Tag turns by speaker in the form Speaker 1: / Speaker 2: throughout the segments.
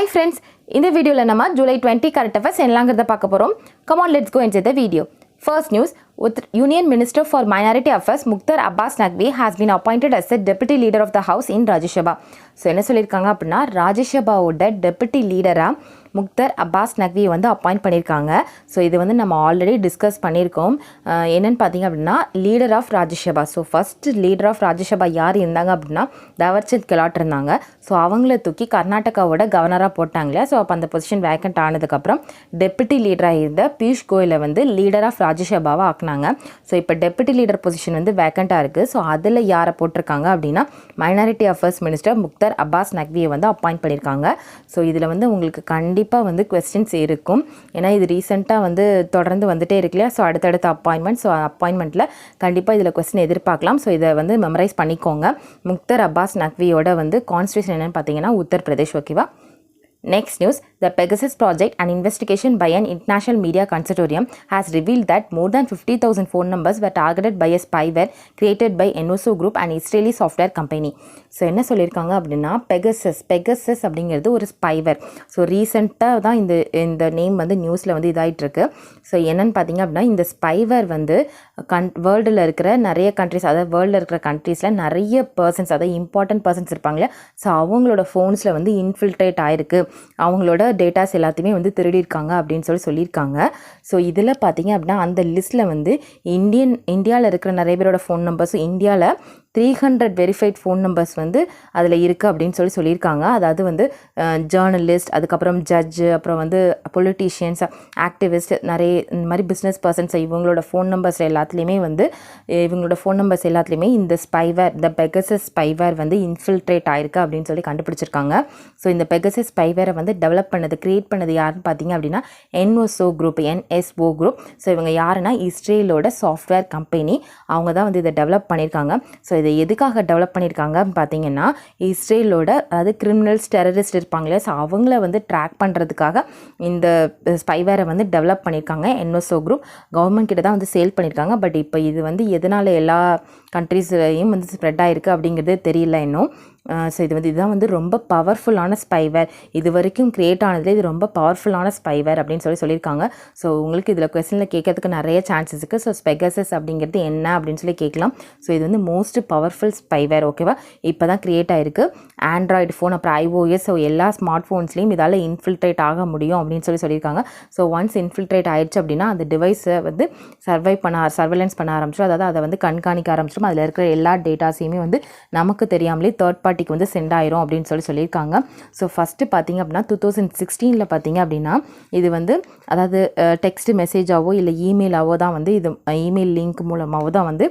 Speaker 1: Hi friends, in the video நம்ம July 20 current affairs என்னலாங்கிறத பார்க்க போறோம். Come on, let's go into the video. First news, with Union Minister for Minority Affairs Mukhtar Abbas Naqvi has been appointed as the Deputy Leader of the House in Rajya Sabha. So என்ன சொல்லியிருக்காங்க அப்படின்னா ராஜ்ய சபாவோட deputy லீடராக முக்தர் அப்பாஸ் நக்வி வந்து appoint பண்ணியிருக்காங்க. So இது வந்து நம்ம already discuss பண்ணியிருக்கோம். என்னென்னு பார்த்தீங்க அப்படின்னா leader of Rajya Sabha. So first leader of Rajya Sabha யார் இருந்தாங்க அப்படின்னா தாவர்சந்த் கெலாட் இருந்தாங்க. ஸோ அவங்கள தூக்கி கர்நாடகாவோட கவர்னராக போட்டாங்களே. ஸோ அப்போ அந்த பொசிஷன் வேக்கண்ட் ஆனதுக்கப்புறம் டெபுட்டி லீடராக இருந்த பியூஷ் கோயலை வந்து லீடர் ஆஃப் ராஜ்யசபாவை ஆக்குனாங்க. ஸோ இப்போ டெபுட்டி லீடர் பொசிஷன் வந்து வேக்கண்ட்டாக இருக்குது. ஸோ அதில் யாரை போட்டிருக்காங்க அப்படின்னா minority affairs minister Mukhtar Abbas நக்வியை வந்து அப்பாயிண்ட் பண்ணியிருக்காங்க. ஸோ இதில் வந்து உங்களுக்கு கண்டிப்பாக வந்து கொஸ்டின்ஸ் இருக்கும். ஏன்னா இது ரீசெண்டாக வந்து தொடர்ந்து வந்துட்டே இருக்கு இல்லையா. ஸோ அடுத்தடுத்த அப்பாயின்மெண்ட். ஸோ அப்பாயின்மெண்ட்டில் கண்டிப்பாக இதில் கொஸ்டின் எதிர்பார்க்கலாம். ஸோ இதை வந்து மெமரைஸ் பண்ணிக்கோங்க. முக்தர் அப்பாஸ் நக்வியோட வந்து கான்ஸ்டியூஷன் என்னென்னு பார்த்தீங்கன்னா உத்தரப்பிரதேஷ். ஓகேவா. Next news, the Pegasus project, an investigation by an international media consortium, has revealed that more than 50,000 phone numbers were targeted by a spyware created by NOSO Group, an Israeli software company. So என்ன சொல்லியிருக்காங்க அப்படின்னா Pegasus அப்படிங்கிறது ஒரு spyware. So ரீசெண்டாக தான் இந்த name வந்து நியூஸில் வந்து இதாகிட்டுருக்கு. ஸோ என்னென்னு பார்த்தீங்க அப்படின்னா இந்த ஸ்பைவேர் வந்து வேர்ல்டில் இருக்கிற நிறைய கண்ட்ரிஸ், அதாவது வேர்ல்டில் இருக்கிற கண்ட்ரீஸில் நிறைய பர்சன்ஸ், அதாவது இம்பார்ட்டன்ட் பர்சன்ஸ் இருப்பாங்களே. ஸோ அவங்களோட ஃபோன்ஸில் வந்து இன்ஃபில்ட்ரேட் ஆகிருக்கு, அவங்களோட டேட்டாஸ் எல்லாத்தையுமே வந்து திருடியிருக்காங்க அப்படின்னு சொல்லியிருக்காங்க. ஸோ இதில் பார்த்தீங்க அப்படின்னா அந்த லிஸ்ட்டில் வந்து இந்தியாவில் இருக்கிற நிறைய பேரோட ஃபோன் நம்பர்ஸும் இந்தியாவில் 300 வெரிஃபைட் ஃபோன் நம்பர்ஸ் வந்து அதில் இருக்குது அப்படின்னு சொல்லியிருக்காங்க. அதாவது வந்து ஜேர்னலிஸ்ட், அதுக்கப்புறம் ஜட்ஜு, அப்புறம் வந்து பொலிட்டீஷியன்ஸ், ஆக்டிவிஸ்ட், நிறைய இந்த மாதிரி பிஸ்னஸ் பர்சன்ஸ் இவங்களோட ஃபோன் நம்பர்ஸ் எல்லாத்துலேயுமே இந்த ஸ்பைவேர், இந்த பெகசஸ் ஸ்பைவேர் வந்து இன்ஃபில்ட்ரேட் ஆயிருக்கு அப்படின்னு சொல்லி கண்டுபிடிச்சிருக்காங்க. ஸோ இந்த பெகசஸ் ஸ்பைவேரை வந்து கிரியேட் பண்ணது யாருன்னு பார்த்தீங்க அப்படின்னா NOSO குரூப். ஸோ இவங்க யாருன்னா இஸ்ரேலோட சாஃப்ட்வேர் கம்பெனி. அவங்க தான் வந்து இதை டெவலப் பண்ணியிருக்காங்க. ஸோ இதை எதுக்காக டெவலப் பண்ணியிருக்காங்க பார்த்தீங்கன்னா இஸ்ரேலோட அதாவது கிரிமினல்ஸ், டெரரிஸ்ட் இருப்பாங்களே. ஸோ அவங்கள வந்து ட்ராக் பண்ணுறதுக்காக இந்த ஸ்பைவேரை வந்து டெவலப் பண்ணியிருக்காங்க. NOSO குரூப் கவர்மெண்ட் கிட்ட தான் வந்து சேல் பண்ணியிருக்காங்க. பட் இப்போ இது வந்து எதனால் எல்லா கண்ட்ரீஸ்லையும் வந்து ஸ்ப்ரெட் ஆகிருக்கு அப்படிங்கிறது தெரியல இன்னும். ஸோ இதுதான் வந்து ரொம்ப பவர்ஃபுல்லான ஸ்பைவேர். இது வரைக்கும் க்ரியேட் ஆனதுலேயே இது ரொம்ப பவர்ஃபுல்லான ஸ்பைவேர் அப்படின்னு சொல்லியிருக்காங்க. ஸோ உங்களுக்கு இதில் கொஸ்டினில் கேட்கறதுக்கு நிறைய சான்சஸ் இருக்குது. ஸோ பெகசஸ் அப்படிங்கிறது என்ன அப்படின்னு சொல்லி கேட்கலாம். ஸோ இது வந்து மோஸ்ட் பவர்ஃபுல் ஸ்பைவேர். ஓகேவா. இப்போ தான் க்ரியேட் ஆகிருக்கு. ஆண்ட்ராய்டு ஃபோன், அப்புறம் iOS, ஸோ எல்லா ஸ்மார்ட் ஃபோன்ஸ்லேயும் இதால் இன்ஃபில்ட்ரேட் ஆக முடியும் அப்படின்னு சொல்லியிருக்காங்க. ஸோ ஒன்ஸ் இன்ஃபில்ட்ரேட் ஆகிடுச்சு அப்படின்னா அந்த டிவைஸை வந்து சர்வைலன்ஸ் பண்ண ஆரம்பிச்சிடும். அதாவது அதை வந்து கண்காணிக்க ஆரம்பிச்சிடும். அதில் இருக்கிற எல்லா டேட்டாஸையுமே வந்து நமக்கு தெரியாமலே தேர்ட் பார்ட்டிக்கு வந்து சென்ட் ஆயிரும் அப்படின்னு சொல்லியிருக்காங்க. ஸோ ஃபஸ்ட்டு பார்த்தீங்க அப்படின்னா 2016 பார்த்தீங்க அப்படின்னா இது வந்து அதாவது டெக்ஸ்ட் மெசேஜாவோ இல்லை இமெயிலாவோ தான் வந்து இது இமெயில் லிங்க் மூலமாகவோ தான் வந்து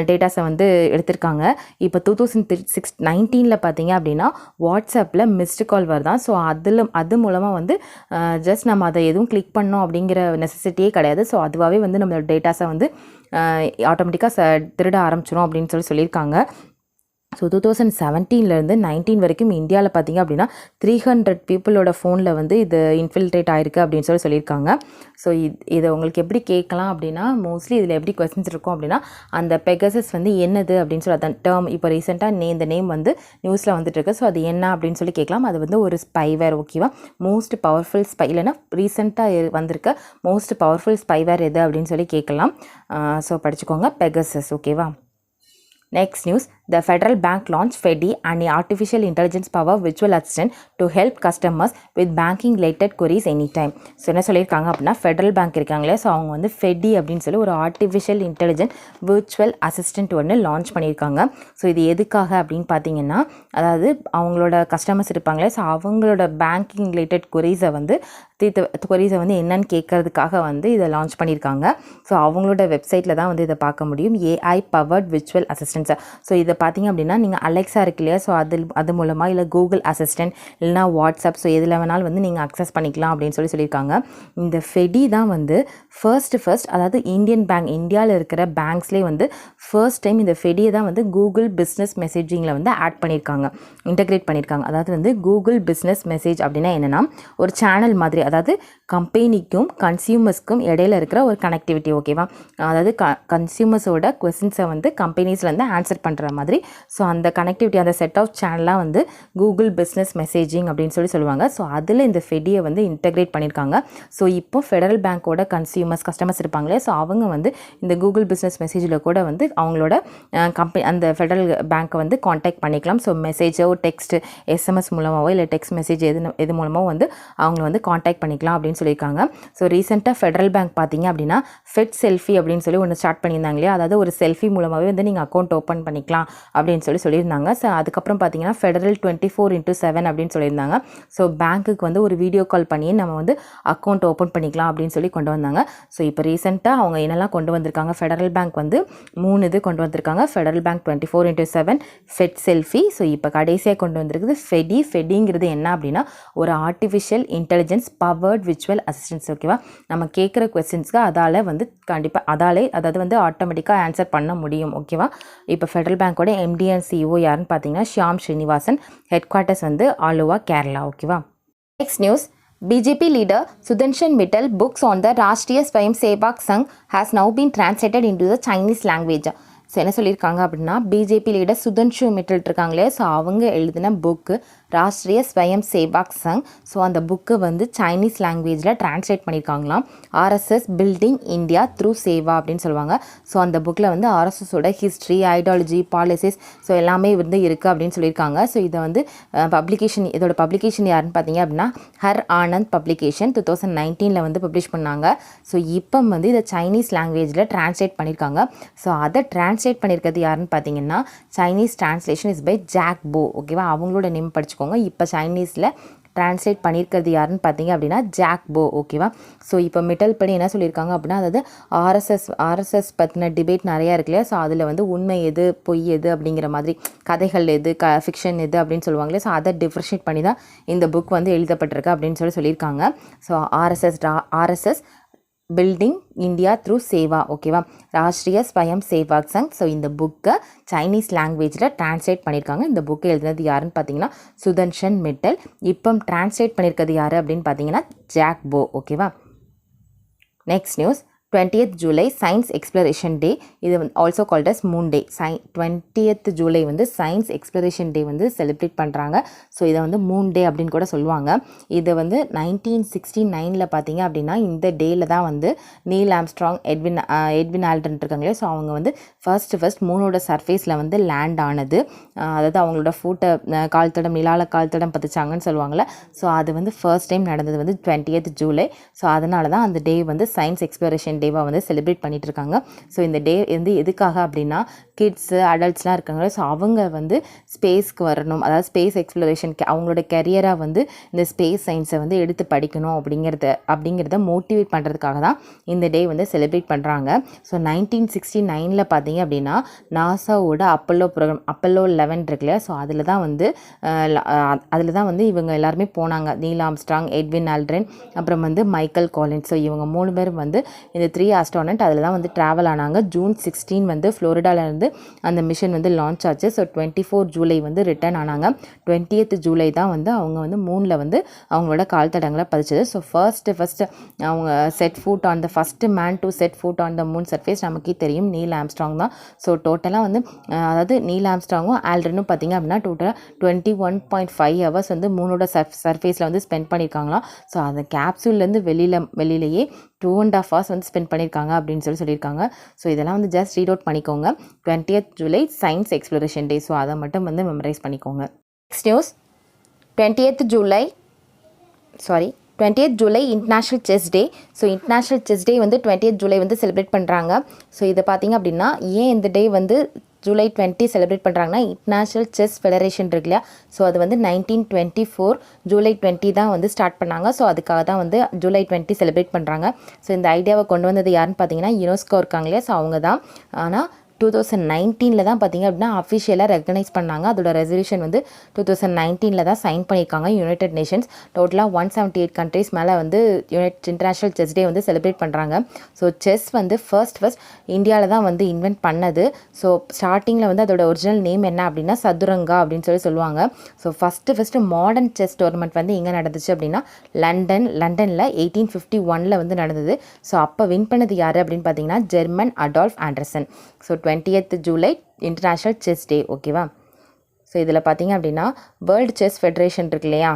Speaker 1: டேட்டாஸை வந்து எடுத்திருக்காங்க. இப்போ 2019 பார்த்தீங்க அப்படின்னா வாட்ஸ்அப்பில் மிஸ்டு கால் வருதான். ஸோ அது மூலமாக வந்து ஜஸ்ட் நம்ம அதை எதுவும் கிளிக் பண்ணோம் அப்படிங்கிற நெசசிட்டியே கிடையாது. ஸோ அதுவாகவே வந்து நம்மளோட டேட்டாஸை வந்து ஆட்டோமேட்டிக்காக திருட ஆரம்பிச்சிடும் அப்படின்னு சொல்லியிருக்காங்க. ஸோ 2017 19 வரைக்கும் இந்தியாவில் பார்த்தீங்க அப்படின்னா 300 பீப்புளோட ஃபோனில் வந்து இது இன்ஃபில்ட்ரேட் ஆகிருக்கு அப்படின்னு சொல்லியிருக்காங்க. ஸோ இதை உங்களுக்கு எப்படி கேட்கலாம் அப்படின்னா மோஸ்ட்லி இதில் எப்படி கொஸ்டின்ஸ் இருக்கும் அப்படின்னா அந்த பெகசஸ் வந்து என்னது அப்படின்னு சொல்லி அந்த டேர்ம் இப்போ ரீசெண்டாக இந்த நேம் வந்து நியூஸில் வந்துட்டு இருக்கு. ஸோ அது என்ன அப்படின்னு சொல்லி கேட்கலாம். அது வந்து ஒரு ஸ்பைவேர். ஓகேவா. மோஸ்ட் பவர்ஃபுல் இல்லைன்னா ரீசெண்டாக வந்திருக்க மோஸ்ட் பவர்ஃபுல் ஸ்பைவேர் எது அப்படின்னு சொல்லி கேட்கலாம். ஸோ படிச்சுக்கோங்க பெகசஸ். ஓகேவா. Next news, the Federal Bank launched FEDI, an artificial intelligence power virtual assistant to help customers with banking related queries anytime. So என்ன சொல்லியிருக்காங்க அப்படின்னா ஃபெடரல் பேங்க் இருக்காங்களே. ஸோ அவங்க வந்து FEDI அப்படின்னு சொல்லி ஒரு ஆர்டிஃபிஷியல் இன்டெலிஜென்ட் விர்ச்சுவல் அசிஸ்டன்ட் ஒன்று லான்ச் பண்ணியிருக்காங்க. ஸோ இது எதுக்காக அப்படின்னு பார்த்தீங்கன்னா அதாவது அவங்களோட கஸ்டமர்ஸ் இருப்பாங்களே. ஸோ அவங்களோட பேங்கிங் ரிலேட்டட் கொரீஸை வந்து என்னன்னு கேட்கறதுக்காக வந்து இதை லான்ச் பண்ணியிருக்காங்க. ஸோ அவங்களோட வெப்சைட்டில் தான் வந்து இதை பார்க்க முடியும். AI powered virtual assistance. So இதை பார்த்தீங்க அப்படின்னா நீங்கள் அலெக்ஸா இருக்கு இல்லையா. ஸோ அது மூலமாக இல்லை கூகுள் அசிஸ்டன்ட் இல்லைனா வாட்ஸ்அப், ஸோ எதில் வேணாலும் வந்து நீங்கள் அக்சஸ் பண்ணிக்கலாம் அப்படின்னு சொல்லியிருக்காங்க. இந்த FEDI தான் வந்து ஃபர்ஸ்ட் அதாவது இந்தியாவில் இருக்கிற பேங்க்ஸ்லேயே வந்து ஃபர்ஸ்ட் டைம் இந்த FEDIயை தான் வந்து கூகுள் பிஸ்னஸ் மெசேஜிங்கில் வந்து ஆட் பண்ணியிருக்காங்க, இன்டெகிரேட் பண்ணியிருக்காங்க. அதாவது வந்து கூகுள் பிஸ்னஸ் மெசேஜ் அப்படின்னா என்னென்னா ஒரு சேனல் மாதிரி, அதாவது கம்பெனிக்கும் கன்சியூமர்ஸ்க்கும் இடையில இருக்கிற ஒரு கனெக்டிவிட்டி. ஓகேவா, அதாவது கன்சியூமர்ஸோட கொஸ்டின்ஸை வந்து கம்பெனிஸ்லேருந்து ஆன்சர் பண்ணுற மாதிரி. ஸோ அந்த கனெக்டிவிட்டி, அந்த செட் ஆஃப் சேனலாக வந்து கூகுள் பிஸ்னஸ் மெசேஜிங் அப்படின்னு சொல்லுவாங்க. ஸோ அதில் இந்த ஃபெடியை வந்து இன்டெகிரேட் பண்ணியிருக்காங்க. ஸோ இப்போ ஃபெடரல் பேங்க்கோட கஸ்டமர்ஸ் இருப்பாங்களே, ஸோ அவங்க வந்து இந்த கூகுள் பிஸ்னஸ் மெசேஜில் கூட வந்து அவங்களோட அந்த ஃபெடரல் பேங்க்கை வந்து காண்டாக்ட் பண்ணிக்கலாம். ஸோ மெசேஜோ டெக்ஸ்ட் எஸ்எம்எஸ் மூலமாகவோ இல்லை டெக்ஸ்ட் மெசேஜ் எது மூலமாக வந்து அவங்கள வந்து காண்டாக்ட் பண்ணிக்கலாம் அப்படின்னு சொல்லியிருக்காங்க. ஸோ ரீசெண்டாக ஃபெடரல் பேங்க் பார்த்தீங்க அப்படின்னா ஃபெட் செல்ஃபி அப்படின்னு சொல்லி ஒன்று ஸ்டார்ட் பண்ணியிருந்தாங்க இல்லையா, அதாவது ஒரு செல்ஃபி மூலமாகவே வந்து நீங்கள் அக்கௌண்ட் ஓப்பன் பண்ணிக்கலாம் அப்படின்னு சொல்லியிருந்தாங்க. ஸோ அதுக்கப்புறம் பார்த்தீங்கன்னா ஃபெடரல் 24/7 அப்படின்னு சொல்லியிருந்தாங்க. ஸோ பேங்க்குக்கு வந்து ஒரு வீடியோ கால் பண்ணி நம்ம வந்து அக்கௌண்ட் ஓப்பன் பண்ணிக்கலாம் அப்படின்னு சொல்லி கொண்டு வந்தாங்க. ஸோ இப்போ ரீசெண்டாக அவங்க என்னெல்லாம் கொண்டு வந்திருக்காங்க, ஃபெடரல் பேங்க் வந்து 3 இது கொண்டு வந்திருக்காங்க. Federal bank 24/7, fed selfie. So இப்போ கடைசியாக கொண்டு வந்திருக்குது ஃபெடிங்கிறது என்ன அப்படின்னா ஒரு artificial intelligence powered virtual assistance. ஓகேவா, நம்ம கேட்குற கொஸ்டின்ஸ்க்கு அதால் வந்து கண்டிப்பாக அதாவது வந்து ஆட்டோமேட்டிக்காக ஆன்சர் பண்ண முடியும். ஓகேவா, இப்போ ஃபெடரல் பேங்க்கோட எம்டி அண்ட் சிஇஓ யாருன்னு பார்த்தீங்கன்னா ஷியாம் ஸ்ரீனிவாசன். ஹெட் குவார்ட்டர்ஸ் வந்து ஆலுவா, கேரளா. ஓகேவா, next news. BJP leader Sudarshan Mittal books on the Rashtriya Swayam Sevak Sangh has now been translated into the Chinese language. So என்ன சொல்லியிருக்காங்க அப்படின்னா பிஜேபி லீடர் சுதன்ஷு மிட்டல் இருக்காங்களே, ஸோ அவங்க எழுதின book Rashtriya Swayamsevak Sangh. So அந்த புக்கு வந்து சைனீஸ் லாங்குவேஜில் டிரான்ஸ்லேட் பண்ணியிருக்காங்களாம். RSS building India through Sewa அப்படின்னு சொல்லுவாங்க. ஸோ அந்த புக்கில் வந்து ஆர்எஸ்எஸோட ஹிஸ்ட்ரி, ஐடியாலஜி, பாலிசிஸ் ஸோ எல்லாமே வந்து இருக்குது அப்படின்னு சொல்லியிருக்காங்க. ஸோ இதை வந்து இதோட பப்ளிகேஷன் யாருன்னு பார்த்தீங்க அப்படின்னா ஹர் ஆனந்த் பப்ளிகேஷன் 2019 வந்து பப்ளிஷ் பண்ணாங்க. ஸோ இப்போ வந்து இதை சைனீஸ் லாங்குவேஜில் டிரான்ஸ்லேட் பண்ணியிருக்காங்க. ஸோ அதை டிரான்ஸ்லேட் பண்ணியிருக்கிறது யாருன்னு பார்த்தீங்கன்னா Chinese translation is by Jack போ. ஓகேவா, அவங்களோட நேம் படிச்சுக்கோங்க. இப்போ சைனீஸில் டிரான்ஸ்லேட் பண்ணியிருக்கிறது யாருன்னு பார்த்தீங்க அப்படின்னா ஜாக் போ. ஓகேவா, ஸோ இப்போ மிட்டல் படி என்ன சொல்லியிருக்காங்க அப்படின்னா அதாவது ஆர்எஸ்எஸ் பற்றின டிபேட் நிறையா இருக்கு இல்லையா, ஸோ அதில் வந்து உண்மை எது பொய் எது அப்படிங்கிற மாதிரி, கதைகள் எது ஃபிக்ஷன் எது அப்படின்னு சொல்லுவாங்களே, ஸோ அதை டிஃப்ரென்ஷியேட் பண்ணி தான் இந்த புக் வந்து எழுதப்பட்டிருக்கு அப்படின்னு சொல்லியிருக்காங்க. So RSS building India through Seva. ஓகேவா, ராஷ்ட்ரிய ஸ்வயம் சேவாக் சங். ஸோ இந்த புக்கை சைனீஸ் லாங்குவேஜில் டிரான்ஸ்லேட் பண்ணியிருக்காங்க. இந்த புக்கை எழுதுனது யாருன்னு பார்த்தீங்கன்னா சுதர்ஷன் மிட்டல். இப்போ டிரான்ஸ்லேட் பண்ணியிருக்கிறது யார் அப்படின்னு பார்த்தீங்கன்னா ஜாக் போ. ஓகேவா, next news. 20th July science exploration day. இது also called as moon day. 20th July வந்து சயின்ஸ் எக்ஸ்ப்ளரேஷன் டே வந்து செலிப்ரேட் பண்ணுறாங்க. ஸோ இதை வந்து மூன் டே அப்படின்னு கூட சொல்லுவாங்க. இதை வந்து 1969 பார்த்தீங்க அப்படின்னா இந்த டேயில் தான் வந்து நீல் ஆம்ஸ்ட்ராங், எட்வின் ஆல்டன் இருக்காங்களே, ஸோ அவங்க வந்து ஃபர்ஸ்ட் மூனோட சர்ஃபேஸில் வந்து லேண்ட் ஆனது. அதாவது அவங்களோட ஃபூட்டை கால்தடம், நிலால கால்தடம் பதிச்சாங்கன்னு சொல்லுவாங்கள்ல. ஸோ அது வந்து ஃபர்ஸ்ட் டைம் நடந்தது வந்து 20th July. ஸோ அதனால தான் அந்த டே வந்து சயின்ஸ் எக்ஸ்ப்ளரேஷன் டேவாக வந்து செலிப்ரேட் பண்ணிட்டு இருக்காங்க. ஸோ இந்த டே வந்து எதுக்காக அப்படின்னா கிட்ஸு அடல்ட்ஸ்லாம் இருக்காங்க, ஸோ அவங்க வந்து ஸ்பேஸ்க்கு வரணும், அதாவது ஸ்பேஸ் எக்ஸ்ப்ளரேஷன் அவங்களோட கெரியராக வந்து இந்த ஸ்பேஸ் சயின்ஸை வந்து எடுத்து படிக்கணும் அப்படிங்கிறத மோட்டிவேட் பண்ணுறதுக்காக தான் இந்த டே வந்து செலிப்ரேட் பண்ணுறாங்க. ஸோ 1969 பார்த்தீங்க அப்படின்னா நாசாவோட அப்பல்லோ ப்ரோக்ராம், அப்பல்லோ 11 இருக்குல்லையா, ஸோ அதில் தான் வந்து இவங்க எல்லாருமே போனாங்க. நீல் ஆம்ஸ்ட்ராங், எட்வின் ஆல்ட்ரின், அப்புறம் வந்து மைக்கேல் காலின்ஸ். ஸோ இவங்க 3 பேரும் வந்து இந்த 3 ஆஸ்ட்ரானட் அதில் தான் வந்து ட்ராவல் ஆனாங்க. June 16 வந்து ஃப்ளோரிடாவிலேருந்து அந்த மிஷன் வந்து லான்ச் ஆச்சு. ஸோ 24 July வந்து ரிட்டர்ன் ஆனாங்க. 20th July தான் வந்து அவங்க வந்து மூனில் வந்து அவங்களோட கால் தடங்களை பதிச்சது. ஸோ ஃபர்ஸ்ட் அவங்க set food on the first man to set food on the moon surface நமக்கே தெரியும் நீல் ஆம்ஸ்ட்ராங் தான். ஸோ டோட்டலாக வந்து அதாவது நீல் ஆம்ஸ்ட்ராங்கும் ஆல்ட்ரினும் பார்த்திங்க அப்படின்னா டோட்டலாக 21.5 hours வந்து மூனோட சர்ஃபேஸில் வந்து ஸ்பெண்ட் பண்ணியிருக்காங்களாம். ஸோ அந்த கேப்சூல்லேருந்து வெளியிலேயே 2.5 hours வந்து ஸ்பெண்ட் பண்ணியிருக்காங்க அப்படின்னு சொல்லியிருக்காங்க. ஸோ இதெல்லாம் வந்து ஜஸ்ட் ரீட் அவுட் பண்ணிக்கோங்க. 20th July science exploration day. So அதை மட்டும் வந்து மெமரைஸ் பண்ணிக்கோங்க. Next news. 20th July international chess day. So international chess day வந்து 20th July வந்து செலிப்ரேட் பண்ணுறாங்க. ஸோ இதை பார்த்திங்க அப்படின்னா ஏன் இந்த டே வந்து July 20 செலிப்ரேட் பண்ணுறாங்கன்னா இன்டர்நேஷ்னல் செஸ் ஃபெடரேஷன் இருக்கு இல்லையா, ஸோ அது வந்து 1924 July 20 தான் வந்து ஸ்டார்ட் பண்ணாங்க. ஸோ அதுக்காக தான் வந்து July 20 செலிப்ரேட் பண்ணுறாங்க. ஸோ இந்த ஐடியாவை கொண்டு வந்தது யாருன்னு பார்த்தீங்கன்னா யுனெஸ்கோ இருக்காங்க இல்லையா, ஸோ அவங்க தான். ஆனால் 2019 தான் பார்த்திங்க அப்படின்னா அஃபிஷியலாக ரெகனைஸ் பண்ணாங்க. அதோட ரெசல்யூஷன் வந்து 2019 தான் சைன் பண்ணியிருக்காங்க யுனைடெட் நேஷன்ஸ். டோட்டலாக 178 கண்ட்ரீஸ் மேலே வந்து இன்டர்நேஷ்னல் செஸ் டே வந்து செலிப்ரேட் பண்ணுறாங்க. ஸோ செஸ் வந்து ஃபர்ஸ்ட் இந்தியாவில் தான் வந்து இன்வென்ட் பண்ணது. ஸோ ஸ்டார்டிங்கில் வந்து அதோட ஒரிஜினல் நேம் என்ன அப்படின்னா சதுரங்கா அப்படின்னு சொல்லுவாங்க. So first modern chess tournament வந்து எங்கே நடந்துச்சு அப்படின்னா லண்டனில் 1851 வந்து நடந்தது. ஸோ அப்போ வின் பண்ணது யார் அப்படின்னு பார்த்தீங்கன்னா German Adolf Anderssen. So 20th July international chess day. ஓகேவா? ஸோ இதில் பார்த்தீங்க அப்படின்னா வேர்ல்டு செஸ் ஃபெடரேஷன் இருக்கு இல்லையா,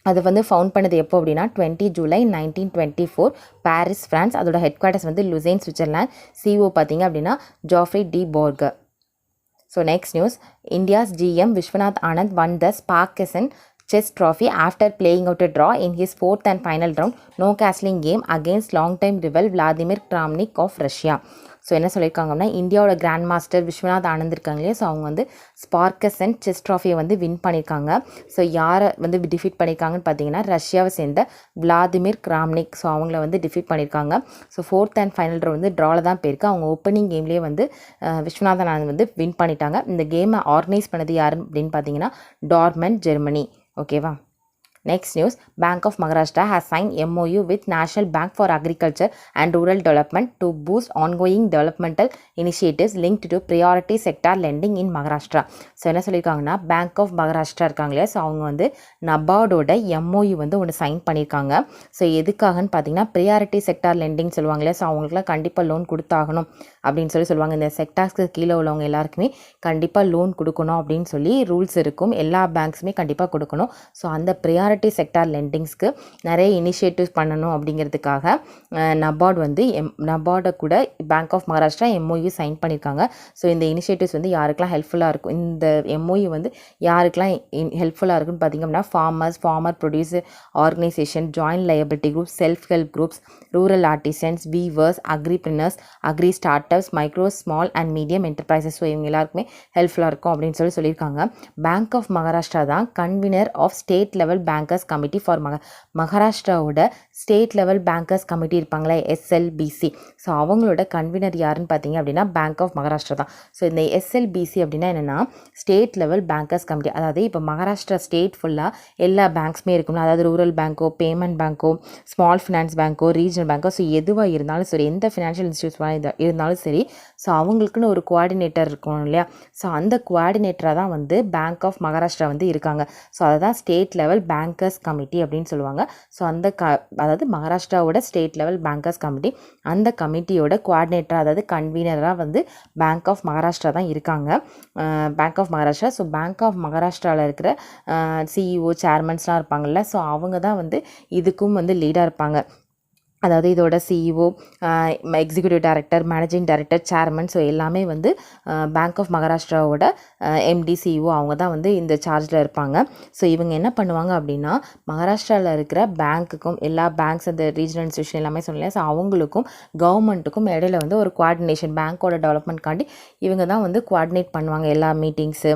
Speaker 1: அது வந்து ஃபவுண்ட் பண்ணது எப்போ அப்படின்னா 20 ஜூலை 1924 பாரிஸ் ஃப்ரான்ஸ். அதோட ஹெட் குவார்ட்டர்ஸ் வந்து லுசைன் சுவிட்சர்லாந்து. சிஓ பார்த்தீங்க அப்படின்னா Geoffrey de Borger. So next news, India's GM Viswanath Anand won the Sparkassen Chess Trophy after playing out a draw in his fourth and final round no castling game against long-time rival Vladimir Kramnik of Russia. So என்ன சொல்லியிருக்காங்க அப்படின்னா இந்தியாவோட grand master Viswanath Anand இருக்காங்க இல்லையா, so அவங்க வந்து ஸ்பார்க்கசன் chess ட்ராஃபியை வந்து win பண்ணியிருக்காங்க. ஸோ யாரை வந்து டிஃபீட் பண்ணியிருக்காங்கன்னு பார்த்தீங்கன்னா ரஷ்யாவை சேர்ந்த விளாதிமிர் கிராம்னிக். ஸோ அவங்கள வந்து டிஃபீட் பண்ணியிருக்காங்க. ஸோ ஃபோர்த் அண்ட் ஃபைனல் வந்து ட்ராவில் தான் போயிருக்கு. அவங்க ஓப்பனிங் கேம்லேயே வந்து விஸ்வநாதன் ஆனந்த் வந்து வின் பண்ணிட்டாங்க. இந்த கேமை ஆர்கனைஸ் பண்ணது யாருன்னு அப்படின்னு பார்த்தீங்கன்னா டார்மன், ஜெர்மனி. ஓகேவா? Next news, Bank of Maharashtra has signed MOU with National Bank for Agriculture and Rural Development to boost ongoing developmental initiatives linked to priority sector lending in Maharashtra. So என்ன சொல்லியிருக்காங்கன்னா bank of Maharashtra இருக்காங்க இல்லையா, so அவங்க வந்து நபார்டோட MOU வந்து ஒன்று sign பண்ணியிருக்காங்க. So எதுக்காகன்னு பார்த்தீங்கன்னா ப்ரியாரிட்டி செக்டார் லெண்டிங் சொல்லுவாங்க இல்லையா, ஸோ அவங்களுக்குலாம் கண்டிப்பாக லோன் கொடுத்தாகணும் அப்படின்னு சொல்லுவாங்க. இந்த செக்டார்ஸ்க்கு கீழே உள்ளவங்க எல்லாருக்குமே கண்டிப்பாக லோன் கொடுக்கணும் அப்படின்னு சொல்லி ரூல்ஸ் இருக்கும். எல்லா பேங்க்ஸுமே கண்டிப்பாக கொடுக்கணும். ஸோ அந்த ப்ரியாரிட்டி செக்டார் லெண்டிங்ஸ்க்கு நிறைய இனிஷியேட்டிவ்ஸ் பண்ணணும் அப்படிங்கிறதுக்காக நபார்டு வந்து நபார்டை கூட bank of Maharashtra MOU sign பண்ணியிருக்காங்க. ஸோ இந்த இனிஷியேட்டிவ்ஸ் வந்து யாருக்கெல்லாம் ஹெல்ப்ஃபுல்லாக இருக்கும், இந்த MOU வந்து யாருக்கெல்லாம் ஹெல்ப்ஃபுல்லாக இருக்குன்னு பார்த்தீங்க அப்படின்னா farmer producer organisation, joint liability group, self help groups, rural artisans, weavers, agripreneurs, agri startups, micro small and medium enterprises. So இவங்க எல்லாருக்குமே ஹெல்ப்ஃபுல்லாக இருக்கும் அப்படின்னு சொல்லியிருக்காங்க. பேங்க் ஆஃப் மகாராஷ்டிரா தான் convener of state level bankers committee for மகாராஷ்டிராவோட ஸ்டேட் லெவல் பேங்கர்ஸ் கமிட்டி இருப்பாங்களே SLBC. So அவங்களோட கன்வீனர் யாருன்னு பார்த்தீங்க அப்படின்னா பேங்க் ஆஃப் மகாராஷ்டிரா தான். ஸோ இந்த SLBC அப்படின்னா என்னென்னா ஸ்டேட் லெவல் பேங்கர்ஸ் கமிட்டி. அதாவது இப்போ மகாராஷ்டிரா ஸ்டேட் ஃபுல்லாக எல்லா பேங்க்ஸுமே இருக்கும்ல, அதாவது ரூரல் பேங்க்கோ, பேமெண்ட் பேங்க்கோ, ஸ்மால் ஃபினான்ஸ் பேங்க்கோ, ரீஜனல் பேங்க்கோ, ஸோ எதுவாக இருந்தாலும் சரி, எந்த ஃபினான்ஷியல் இன்ஸ்டியூட்ஸாக இருந்தாலும் சரி, ஸோ அவங்களுக்குன்னு ஒரு கோஆர்டினேட்டர் இருக்கும் இல்லையா, ஸோ அந்த கோஆர்டினேட்டராக தான் வந்து பேங்க் ஆஃப் மகாராஷ்டிரா வந்து இருக்காங்க. ஸோ அதை தான் ஸ்டேட் லெவல் பேங்கர்ஸ் கமிட்டி அப்படின்னு சொல்லுவாங்க. ஸோ அந்த அதாவது மகாராஷ்டிராவோட ஸ்டேட் லெவல் பேங்கர்ஸ் கமிட்டி, அந்த கமிட்டியோட கோஆர்டினேட்டராக அதாவது கன்வீனராக வந்து பேங்க் ஆஃப் மகாராஷ்டிரா தான் இருக்காங்க. Bank of Maharashtra. So bank of மகாராஷ்டிராவில் இருக்கிற CEO, சேர்மன்ஸ்லாம் இருப்பாங்கள்ல, ஸோ அவங்க தான் வந்து இதுக்கும் வந்து லீடாக இருப்பாங்க. அதாவது இதோட CEO, executive director, managing director, chairman, so எல்லாமே வந்து பேங்க் ஆஃப் மகாராஷ்டிராவோட MD, CEO அவங்க தான் வந்து இந்த சார்ஜில் இருப்பாங்க. ஸோ இவங்க என்ன பண்ணுவாங்க அப்படின்னா மகாராஷ்டிராவில் இருக்கிற பேங்க்குக்கும், எல்லா பேங்க்ஸ் அந்த ரீஜனல் இன்ஸ்டியூஷன் எல்லாமே சொல்லலாம், ஸோ அவங்களுக்கும் கவர்மெண்ட்டுக்கும் இடையில வந்து ஒரு கோஆர்டினேஷன், பேங்க்கோட டெவலப்மெண்ட்காண்டி இவங்க தான் வந்து கோஆர்டினேட் பண்ணுவாங்க. எல்லா மீட்டிங்ஸு,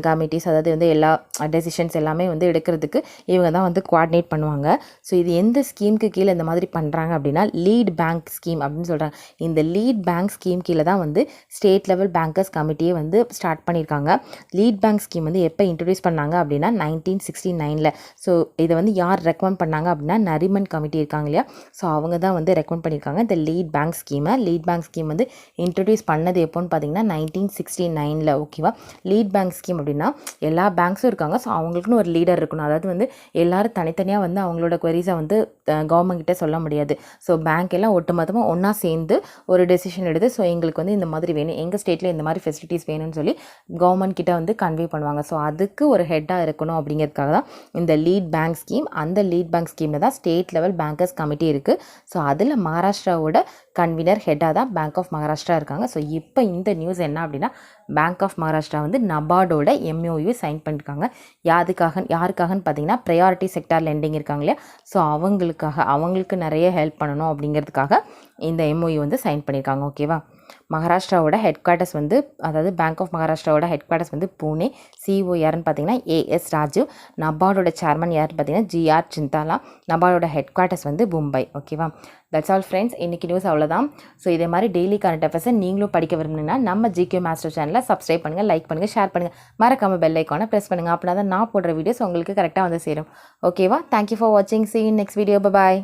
Speaker 1: கமிட்டிஸ், அதாவது வந்து எல்லா டெசிஷன்ஸ் எல்லாமே வந்து எடுக்கிறதுக்கு இவங்க தான் வந்து கோஆர்டினேட் பண்ணுவாங்க. ஸோ இது எந்த ஸ்கீமுக்கு கீழே இந்த மாதிரி பண்ணுறாங்க அப்படின்னா லீட் பேங்க் ஸ்கீம் அப்படின்னு சொல்கிறாங்க. இந்த லீட் பேங்க் ஸ்கீம் கீழே தான் வந்து ஸ்டேட் லெவல் பேங்கர்ஸ் கமிட்டியை வந்து ஸ்டார்ட் பண்ணியிருக்காங்க. லீட் பேங்க் ஸ்கீம் வந்து எப்போ இன்ட்ரடியூஸ் பண்ணாங்க அப்படின்னா 1969. ஸோ இதை வந்து யார் ரெக்கமெண்ட் பண்ணாங்க அப்படின்னா நரிமன் கமிட்டி இருக்காங்க இல்லையா, ஸோ அவங்க தான் வந்து ரெக்கமெண்ட் பண்ணியிருக்காங்க இந்த லீட் பேங்க் ஸ்கீமை. லீட் பேங்க் ஸ்கீம் வந்து இன்ட்ரடியூஸ் பண்ணது எப்போன்னு பார்த்தீங்கன்னா 1969. ஓகேவா? லீட் பேங்க் ஸ்கீம் அப்படின்னா எல்லா பேங்க்ஸும் இருக்காங்க, ஸோ அவங்களுக்குன்னு ஒரு லீடர் இருக்கணும். அதாவது வந்து எல்லாரும் தனித்தனியாக வந்து அவங்களோட குவரிஸை வந்து கவர்மெண்ட் கிட்ட சொல்ல முடியாது. ஸோ பேங்க் எல்லாம் ஒட்டுமொத்தமாக ஒன்றா சேர்ந்து ஒரு டெசிஷன் எடுத்து, ஸோ எங்களுக்கு வந்து இந்த மாதிரி வேணும், எங்கள் ஸ்டேட்டில் இந்த மாதிரி ஃபெசிலிட்டிஸ் வேணும்னு சொல்லி கவர்மெண்ட் கிட்ட வந்து கன்வே பண்ணுவாங்க. ஸோ அதுக்கு ஒரு ஹெட்டாக இருக்கணும் அப்படிங்கிறதுக்காக தான் இந்த லீட் பேங்க் ஸ்கீம். அந்த லீட் பேங்க் ஸ்கீமில் தான் ஸ்டேட் லெவல் பேங்கர்ஸ் கமிட்டி இருக்குது. ஸோ அதில் மகாராஷ்டிராவோட கன்வீனர் ஹெட்டாக தான் பேங்க் ஆஃப் மகாராஷ்டிரா இருக்காங்க. ஸோ இப்போ இந்த நியூஸ் என்ன அப்படின்னா பேங்க் ஆஃப் மகாராஷ்டிரா வந்து நபார்டோட MOU சைன் பண்ணியிருக்காங்க. யாருக்காகன்னு பார்த்தீங்கன்னா ப்ரையாரிட்டி செக்டார் லெண்டிங் இருக்காங்க இல்லையா, ஸோ அவங்களுக்கு நிறைய ஹெல்ப் பண்ணணும் அப்படிங்கிறதுக்காக இந்த MOU வந்து சைன் பண்ணியிருக்காங்க. ஓகேவா? மகாராஷ்டிராவோட ஹெட் குவார்ட்டர்ஸ் வந்து அதாவது பேங்க் ஆஃப் மகாராஷ்டிராவோட ஹெட் குவார்ட்டர்ஸ் வந்து பூனே. சிஓ யாருன்னு பார்த்தீங்கன்னா ஏஎஸ் ராஜீவ். நபார்டோட சேர்மன் யாருன்னு பார்த்தீங்கன்னா ஜிஆர் சிந்தாலா. நபார்டோட ஹெட் குவார்ட்டர்ஸ் வந்து மும்பை. ஓகேவா, தட்ஸ் ஆல் ஃப்ரெண்ட்ஸ். இன்றைக்கி நியூஸ் அவ்வளோதான். ஸோ இதே மாதிரி டெய்லி கரண்ட் அஃபேர்ஸை நீங்களும் படிக்க விரும்புனீங்கன்னா நம்ம ஜிகே மாஸ்டர் சேனலை சப்ஸ்கிரைப் பண்ணுங்கள், லைக் பண்ணுங்கள், ஷேர் பண்ணுங்கள், மறக்காமல் பெல் ஐக்கானை ப்ரெஸ் பண்ணுங்கள். அப்படின்னா தான் நான் போடுற வீடியோஸ் உங்களுக்கு கரெக்டாக வந்து சேரும். ஓகேவா, தேங்க்யூ ஃபார் வாட்சிங். See you in next video. Bye bye.